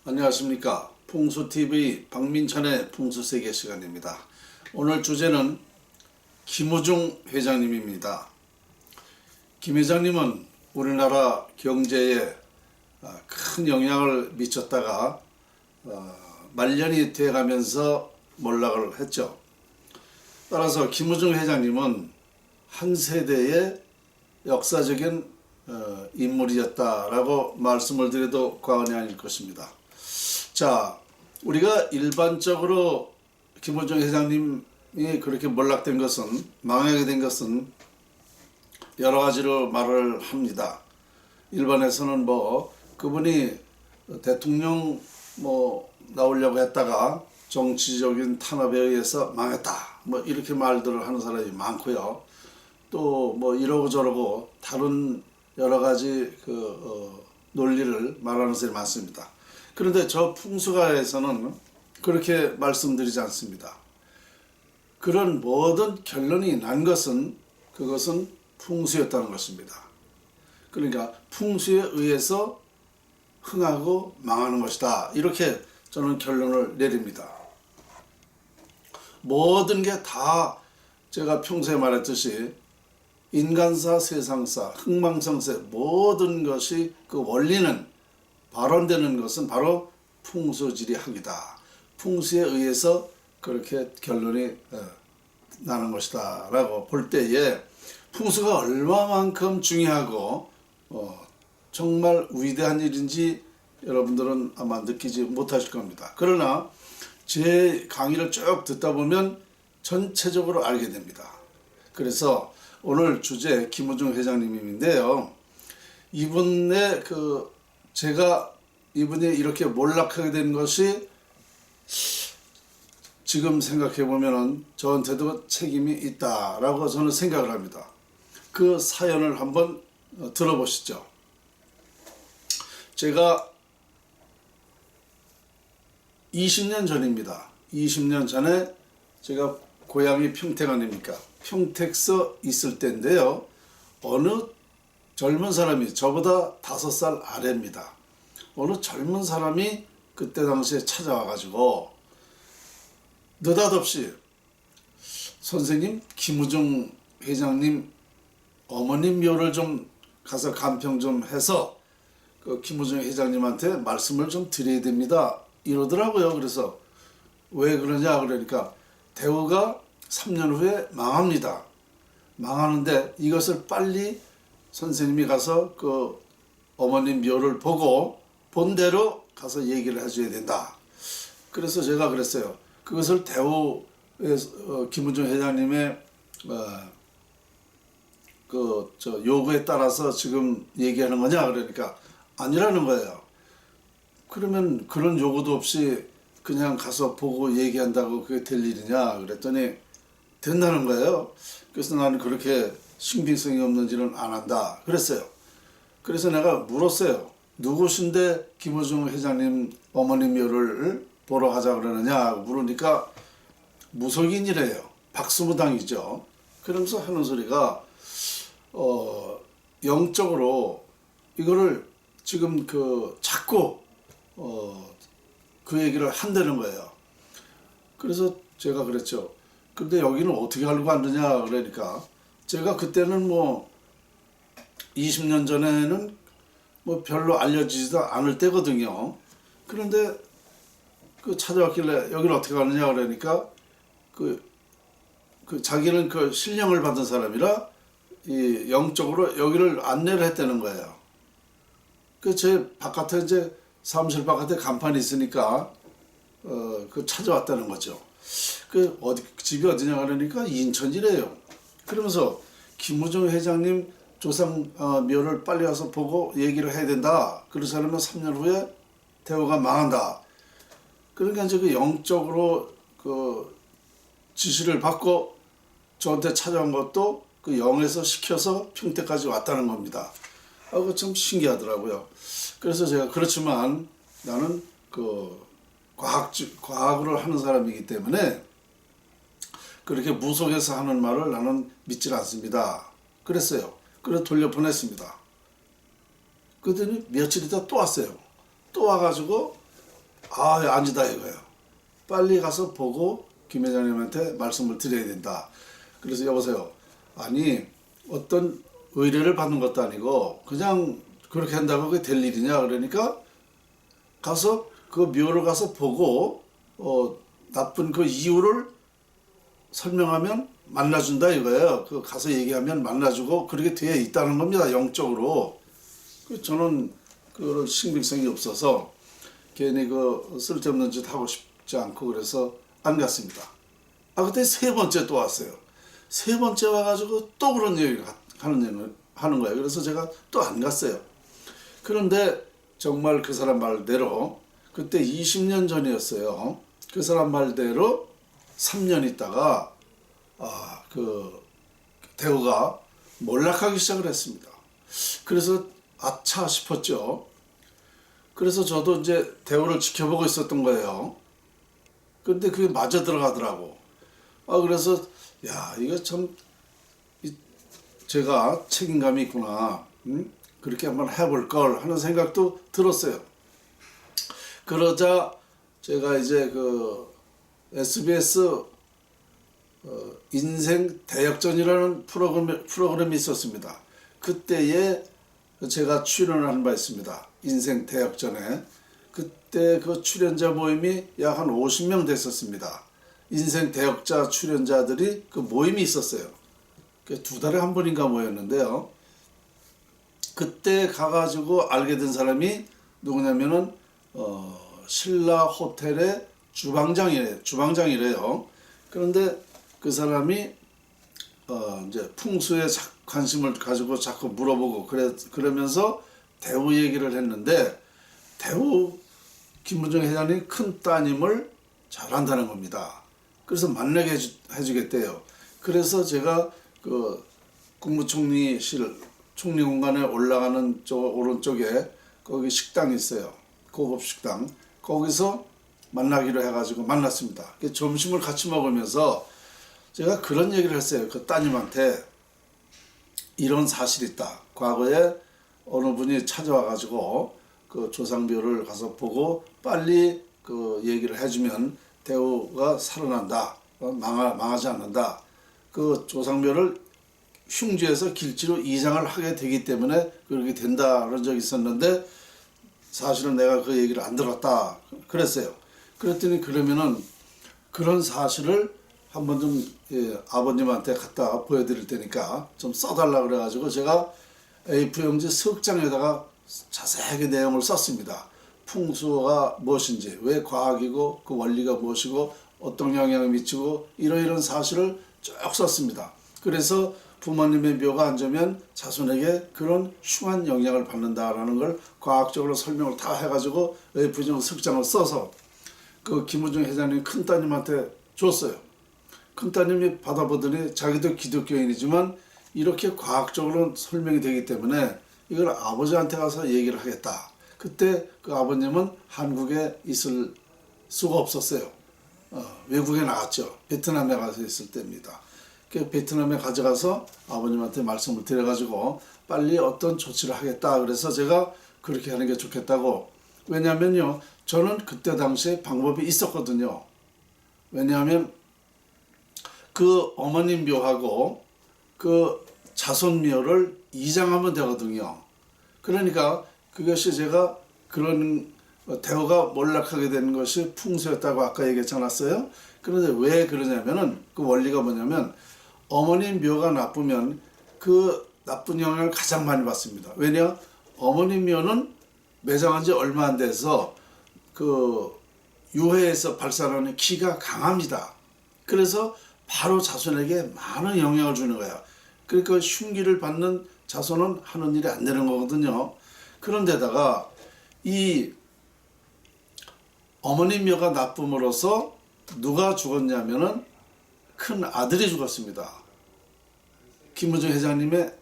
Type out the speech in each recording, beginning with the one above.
안녕하십니까. 풍수TV 박민찬의 풍수세계 시간입니다. 오늘 주제는 김우중 회장님입니다. 김 회장님은 우리나라 경제에 큰 영향을 미쳤다가 말년이 돼가면서 몰락을 했죠. 따라서 김우중 회장님은 한 세대의 역사적인 인물이었다라고 말씀을 드려도 과언이 아닐 것입니다. 자, 우리가 일반적으로 김우중 회장님이 그렇게 몰락된 것은, 망하게 된 것은 여러 가지로 말을 합니다. 일반에서는 그분이 대통령 나오려고 했다가 정치적인 탄압에 의해서 망했다, 이렇게 말들을 하는 사람이 많고요. 또 이러고 저러고 다른 여러 가지 논리를 말하는 사람이 많습니다. 그런데 저 풍수가에서는 그렇게 말씀드리지 않습니다. 그런 모든 결론이 난 것은 그것은 풍수였다는 것입니다. 그러니까 풍수에 의해서 흥하고 망하는 것이다, 이렇게 저는 결론을 내립니다. 모든 게 다 제가 평소에 말했듯이 인간사, 세상사, 흥망성쇠 모든 것이 그 원리는 발원되는 것은 바로 풍수지리학이다. 풍수에 의해서 그렇게 결론이 나는 것이다 라고 볼 때에 풍수가 얼마만큼 중요하고 정말 위대한 일인지 여러분들은 아마 느끼지 못하실 겁니다. 그러나 제 강의를 쭉 듣다 보면 전체적으로 알게 됩니다. 그래서 오늘 주제 김우중 회장님인데요. 이분의 이분이 이렇게 몰락하게 된 것이 지금 생각해 보면은 저한테도 책임이 있다라고 저는 생각을 합니다. 그 사연을 한번 들어보시죠. 제가 20년 전입니다. 20년 전에 제가 고향이 평택 아닙니까? 평택서 있을 때인데요. 어느 젊은 사람이, 저보다 5살 아래입니다. 어느 젊은 사람이 그때 당시에 찾아와가지고 느닷없이 선생님, 김우중 회장님 어머님 묘를 좀 가서 간평 좀 해서 그 김우중 회장님한테 말씀을 좀 드려야 됩니다, 이러더라고요. 그래서 왜 그러냐 그러니까 대우가 3년 후에 망합니다. 망하는데 이것을 빨리 선생님이 가서 그 어머님 묘를 보고 본대로 가서 얘기를 해줘야 된다. 그래서 제가 그랬어요. 그것을 대우의 김우중 회장님의 요구에 따라서 지금 얘기하는 거냐 그러니까 아니라는 거예요. 그러면 그런 요구도 없이 그냥 가서 보고 얘기한다고 그게 될 일이냐 그랬더니 된다는 거예요. 그래서 나는 그렇게 신빙성이 없는 일은 안 한다 그랬어요. 그래서 내가 물었어요. 누구신데 김우중 회장님 어머님 묘를 보러 가자 그러느냐 물으니까 무속인이래요. 박수무당이죠. 그러면서 하는 소리가 영적으로 이거를 지금 자꾸 그 얘기를 한다는 거예요. 그래서 제가 그랬죠. 근데 여기는 어떻게 알고 왔느냐 그러니까 제가 그때는 20년 전에는 별로 알려지지도 않을 때거든요. 그런데 찾아왔길래 여기는 어떻게 가느냐 그러니까 자기는 신령을 받은 사람이라 이 영적으로 여기를 안내를 했다는 거예요. 제 바깥에 이제 사무실 바깥에 간판이 있으니까 찾아왔다는 거죠. 집이 어디냐 그러니까 인천이래요. 그러면서 김우중 회장님 조상 묘를 빨리 와서 보고 얘기를 해야 된다. 그렇지 않으면 3년 후에 대우가 망한다. 그러니까 이제 영적으로 지시를 받고 저한테 찾아온 것도 영에서 시켜서 평택까지 왔다는 겁니다. 그거 참 신기하더라고요. 그래서 제가 그렇지만 나는 과학으로 하는 사람이기 때문에 그렇게 무속에서 하는 말을 나는 믿질 않습니다. 그랬어요. 그래서 돌려보냈습니다. 그랬더니 며칠 있다 또 왔어요. 또 와가지고 아니다 이거예요. 빨리 가서 보고 김 회장님한테 말씀을 드려야 된다. 그래서 여보세요. 아니 어떤 의뢰를 받는 것도 아니고 그냥 그렇게 한다고 그게 될 일이냐. 그러니까 가서 그 묘를 가서 보고 나쁜 그 이유를 설명하면 만나준다 이거예요. 그 가서 얘기하면 만나주고 그렇게 되어 있다는 겁니다. 영적으로. 저는 그 신빙성이 없어서 괜히 그 쓸데없는 짓 하고 싶지 않고 그래서 안 갔습니다. 그때 세 번째 또 왔어요. 세 번째 와가지고 또 그런 얘기를 하는 거예요. 그래서 제가 또 안 갔어요. 그런데 정말 그 사람 말대로 그때 20년 전이었어요. 그 사람 말대로 3년 있다가 그 대우가 몰락하기 시작을 했습니다. 그래서 아차 싶었죠. 그래서 저도 이제 대우를 지켜보고 있었던 거예요. 근데 그게 맞아 들어가더라고. 그래서 야 이거 참 제가 책임감이 있구나. 그렇게 한번 해볼 걸 하는 생각도 들었어요. 그러자 제가 이제 그 SBS 인생 대역전이라는 프로그램이 있었습니다. 그때에 제가 출연을 한 바 있습니다. 인생 대역전에. 그때 그 출연자 모임이 약 한 50명 됐었습니다. 인생 대역자 출연자들이 그 모임이 있었어요. 두 달에 한 번인가 모였는데요. 그때 가가지고 알게 된 사람이 누구냐면은 신라 호텔의 주방장이래요. 그런데 그 사람이 이제 풍수에 관심을 가지고 자꾸 물어보고 그러면서 대우 얘기를 했는데 대우 김문정 회장님 큰 따님을 잘한다는 겁니다. 그래서 만나게 해주겠대요. 그래서 제가 그 국무총리실 총리공간에 올라가는 오른쪽에 거기 식당이 있어요. 고급 식당. 거기서 만나기로 해가지고 만났습니다. 점심을 같이 먹으면서 제가 그런 얘기를 했어요. 그 따님한테 이런 사실이 있다. 과거에 어느 분이 찾아와가지고 그 조상묘를 가서 보고 빨리 그 얘기를 해주면 대우가 살아난다. 망하지 않는다. 그 조상묘를 흉지에서 길지로 이장을 하게 되기 때문에 그렇게 된다 그런 적이 있었는데 사실은 내가 그 얘기를 안 들었다 그랬어요. 그랬더니 그러면은 그런 사실을 한번 좀 아버님한테 갖다 보여드릴 테니까 좀 써달라 그래가지고 제가 A4용지 석 장에다가 자세하게 내용을 썼습니다. 풍수가 무엇인지, 왜 과학이고 그 원리가 무엇이고 어떤 영향을 미치고 이런 사실을 쭉 썼습니다. 그래서 부모님의 묘가 앉으면 자손에게 그런 흉한 영향을 받는다라는 걸 과학적으로 설명을 다 해가지고 A4용 석장을 써서 그 김우중 회장님 큰따님한테 줬어요. 큰따님이 받아보더니 자기도 기독교인이지만 이렇게 과학적으로 설명이 되기 때문에 이걸 아버지한테 가서 얘기를 하겠다. 그때 그 아버님은 한국에 있을 수가 없었어요. 외국에 나갔죠. 베트남에 가서 있을 때입니다. 그 베트남에 가져가서 아버님한테 말씀을 드려가지고 빨리 어떤 조치를 하겠다. 그래서 제가 그렇게 하는 게 좋겠다고. 왜냐면요, 저는 그때 당시에 방법이 있었거든요. 왜냐하면 그 어머님 묘하고 그 자손 묘를 이장하면 되거든요. 그러니까 그것이 제가 그런 대우가 몰락하게 되는 것이 풍수였다고 아까 얘기했지 않았어요? 그런데 왜 그러냐면은 그 원리가 뭐냐면 어머님 묘가 나쁘면 그 나쁜 영향을 가장 많이 받습니다. 왜냐? 어머님 묘는 매장한 지 얼마 안 돼서 그 유해에서 발산하는 기가 강합니다. 그래서 바로 자손에게 많은 영향을 주는 거야. 그러니까 흉기를 받는 자손은 하는 일이 안 되는 거거든요. 그런데다가 이 어머님 묘가 나쁨으로써 누가 죽었냐면은 큰 아들이 죽었습니다. 김무중 회장님의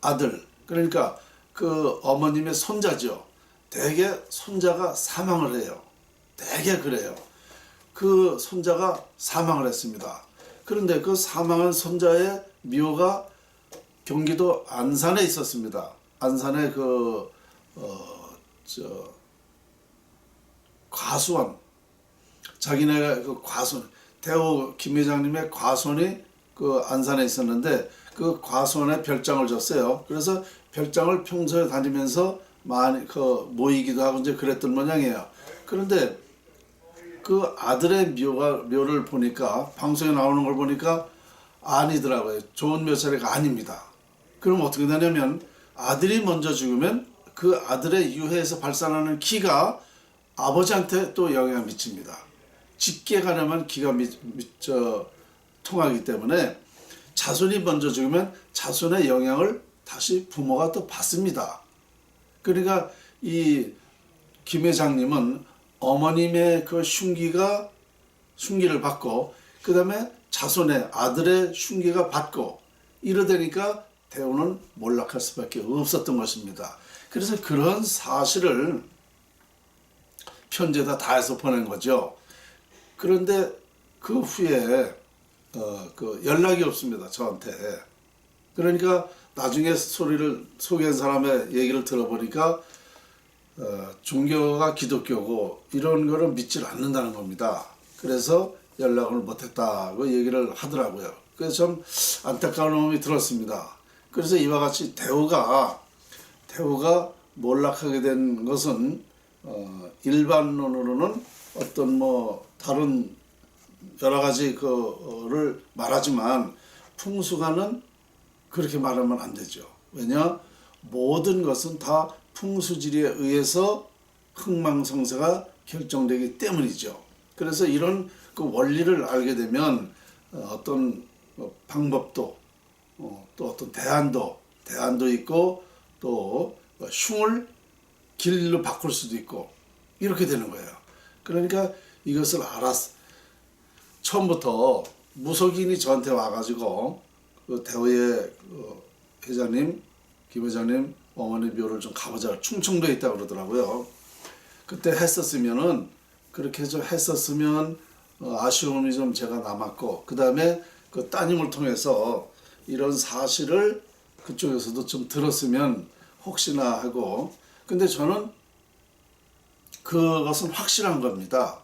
아들. 그러니까 그 어머님의 손자죠. 대개 손자가 사망을 해요. 대개 그래요. 그 손자가 사망을 했습니다. 그런데 그 사망한 손자의 묘가 경기도 안산에 있었습니다. 안산에 과수원, 자기네 그 과수원, 대우 김 회장님의 과수원이 그 안산에 있었는데 그 과수원에 별장을 줬어요. 그래서 별장을 평소에 다니면서 많이 그 모이기도 하고 이제 그랬던 모양이에요. 그런데 그 아들의 묘를 보니까, 방송에 나오는 걸 보니까 아니더라고요. 좋은 묘자리가 아닙니다. 그럼 어떻게 되냐면 아들이 먼저 죽으면 그 아들의 유해에서 발산하는 기가 아버지한테 또 영향을 미칩니다. 직계 가려면 기가 통하기 때문에 자손이 먼저 죽으면 자손의 영향을 다시 부모가 또 받습니다. 그러니까 이 김 회장님은 어머님의 그 흉기를 받고 그 다음에 자손의 아들의 흉기가 받고 이러다니까 대우는 몰락할 수밖에 없었던 것입니다. 그래서 그런 사실을 편지에다 다 해서 보낸 거죠. 그런데 그 후에 그 연락이 없습니다, 저한테. 그러니까 나중에 소개한 사람의 얘기를 들어보니까 종교가 기독교고 이런 거를 믿지 않는다는 겁니다. 그래서 연락을 못했다고 얘기를 하더라고요. 그래서 좀 안타까운 마음이 들었습니다. 그래서 이와 같이 대우가 몰락하게 된 것은 일반론으로는 어떤 뭐 다른 여러 가지 그를 말하지만 풍수가는 그렇게 말하면 안 되죠. 왜냐? 모든 것은 다 풍수지리에 의해서 흥망성쇠가 결정되기 때문이죠. 그래서 이런 그 원리를 알게 되면 어떤 방법도 또 어떤 대안도 있고 또 흉을 길로 바꿀 수도 있고 이렇게 되는 거예요. 그러니까 이것을 처음부터 무속인이 저한테 와가지고 그 대우의 회장님, 김 회장님 어머니 묘를 좀 가보자. 충청도에 있다고 그러더라고요. 그때 그렇게 좀 했었으면 아쉬움이 좀 제가 남았고, 그 다음에 그 따님을 통해서 이런 사실을 그쪽에서도 좀 들었으면 혹시나 하고, 근데 저는 그것은 확실한 겁니다.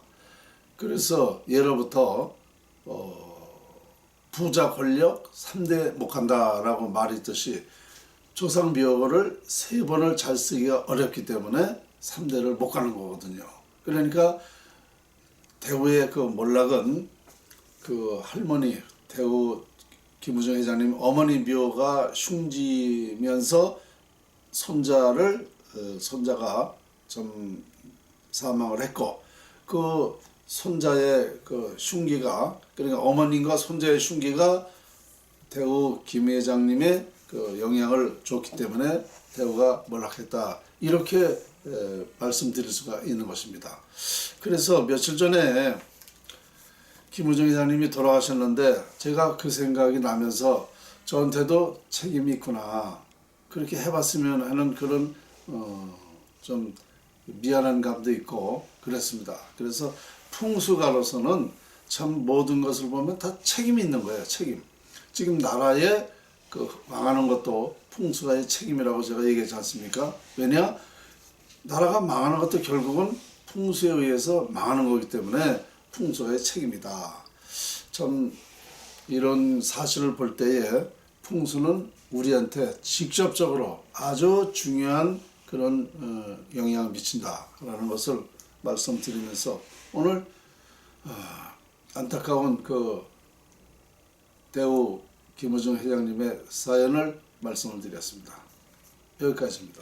그래서 예로부터 부자 권력 3대 못 간다라고 말이 있듯이 조상 묘를 3번을 잘 쓰기가 어렵기 때문에 3대를 못 가는 거거든요. 그러니까 대우의 그 몰락은 그 할머니 대우 김우정 회장님 어머니 묘가 흉지면서 손자가 좀 사망을 했고 그 손자의 그 흉기가, 그러니까 어머님과 손자의 흉기가 대우 김 회장님의 그 영향을 줬기 때문에 대우가 몰락했다, 이렇게 말씀드릴 수가 있는 것입니다. 그래서 며칠 전에 김우정 회장님이 돌아가셨는데 제가 그 생각이 나면서 저한테도 책임이 있구나, 그렇게 해봤으면 하는 그런 좀 미안한 감도 있고 그랬습니다. 그래서 풍수가로서는 참 모든 것을 보면 다 책임이 있는 거예요. 책임. 지금 나라에 그 망하는 것도 풍수가의 책임이라고 제가 얘기하지 않습니까? 왜냐? 나라가 망하는 것도 결국은 풍수에 의해서 망하는 거기 때문에 풍수가의 책임이다. 참 이런 사실을 볼 때에 풍수는 우리한테 직접적으로 아주 중요한 그런 영향을 미친다라는 것을 말씀드리면서 오늘 안타까운 그 대우 김우정 회장님의 사연을 말씀을 드렸습니다. 여기까지입니다.